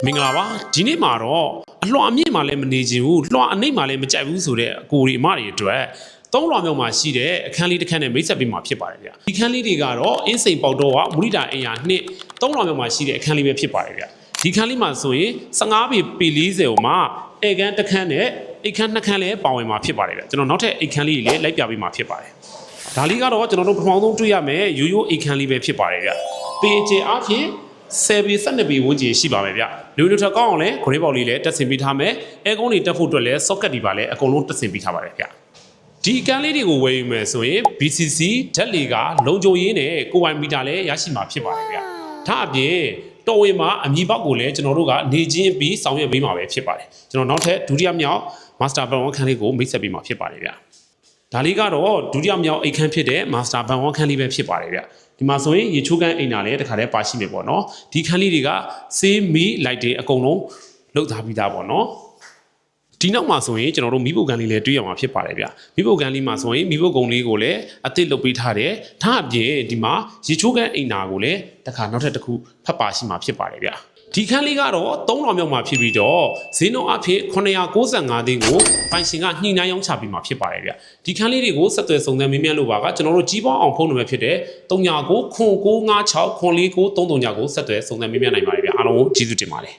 မင်္ဂလာပါဒီနေ့မှာတော့အလွှာအမြင့်မှာလည်းမနေချင်ဘူးလွှာအနှိပ်မှာလည်းမကြိုက်ဘူးဆိုတဲ့အကိုဒီအမတွေအတွက်သုံးလွှာမြောက်မှာရှိတဲ့အခန်းလေးတစ်ခန်းနဲ့မိတ်ဆက်ပေးမှာဖြစ်ပါတယ်ဗျဒီခန်းလေးတွေကတော့အင်းစိန်ပေါတော့ကမူရိတာအိမ်ယာနှစ်သုံးလွှာမြောက်မှာရှိတဲ့အခန်းလေးပဲဖြစ်ပါတယ်ဗျဒီခန်းလေးမှာဆိုရင်15ပေ40ဟိုမှာဧကန်တစ်ခန်းနဲ့အိတ်ခန်းနှစ်ခန်းလည်းပါဝင်မှာဖြစ်ပါတယ်ဗျကျွန်တော်နောက်ထပ်အိတ်ခန်းလေးတွေလည်းလိုက်ပြပေးမှာဖြစ်ပါတယ်ဒါလေးကတော့ကျွန်တော်တို့ပထမဆုံးတွေ့ရမယ်ရိုးရိုးအိတ်ခန်းလေးပဲဖြစ်ပါတယ်ဗျပေချေအားဖြင့်10ပေ12ပေဝန်းကျင်ရှိပါမယ်ဗျလူလူထက်ကောင်းအောင်လဲဂရိပေါက်လေးလည်းတက်ဆင်ပေးထားမယ်အဲကုန်းတွေတက်ဖို့အတွက်လဲ socket တွေပါလဲအကုန်လုံးတက်ဆင်ပေးထားပါတယ်ဗျဒီကန်းလေးတွေကိုဝယ်ယူမယ်ဆိုရင် BCC ဓာတ်လေကလုံခြုံရေးနဲ့ကိုယ်ပိုင်မီတာလည်းရရှိမှာဖြစ်ပါတယ်ဗျဒါအပြင်တော်ဝင်မှာအမည်ပေါက်ကိုလည်းကျွန်တော်တို့ကနေချင်းပြီးဆောင်ရွက်ပေးမှာပဲဖြစ်ပါတယ်ကျွန်တော်နောက်ထပ်ဒုတိယမြောက် master plan 1ခန်းလေးကိုမိတ်ဆက်ပေးမှာဖြစ်ပါတယ်ဗျဒါလေးကတော့ဒုတိယမြောက်အိတ်ခန်းဖြစ်တဲ့ master plan 1ခန်းလေးပဲဖြစ်ပါတယ်ဗျဒီမှာဆိုရင်ရေချိုးကန်းအိမ်နာလည်းတခါတည်းပါရှိမယ်ပေါ့နော်ဒီခန်းလေးတွေကဆေးမီလိုက်တွေအကုန်လုံးလောက်ထားပြီးသားပေါ့နော်ဒီနောက်မှာဆိုရင်ကျွန်တော်တို့မီးပုတ်ကန်လေးလည်းတွေ့ရမှာဖြစ်ပါတယ်ဗျမီးပုတ်ကန်လေးမှာဆိုရင်မီးပုတ်ကုံလေးကိုလည်းအသစ်လုပ်ပေးထားတယ်ဒါအပြင်ဒီမှာရေချိုးကန်းအိမ်နာကိုလည်းတခါနောက်ထပ်တစ်ခုဖတ်ပါရှိမှာဖြစ်ပါတယ်ဗျဒီခန်းလေးကတော့3လောင်မြောက်မှာဖြစ်ပြီးတော့ဈေးနှုန်းအဖြစ်995သိန်းကိုပိုင်ရှင်ကညှိနှိုင်းရောင်းချပေးမှာဖြစ်ပါတယ်ဗျဒီခန်းလေးတွေကိုဆက်သွယ်စုံစမ်းမေးမြန်းလို့ပါကကျွန်တော်တို့ကြီးပေါင်းအောင်ဖုန်းနံပါတ်ဖြစ်တဲ့399956949339ကိုဆက်သွယ်စုံစမ်းမေးမြန်းနိုင်ပါတယ်ဗျအားလုံးကိုကျေးဇူးတင်ပါတယ်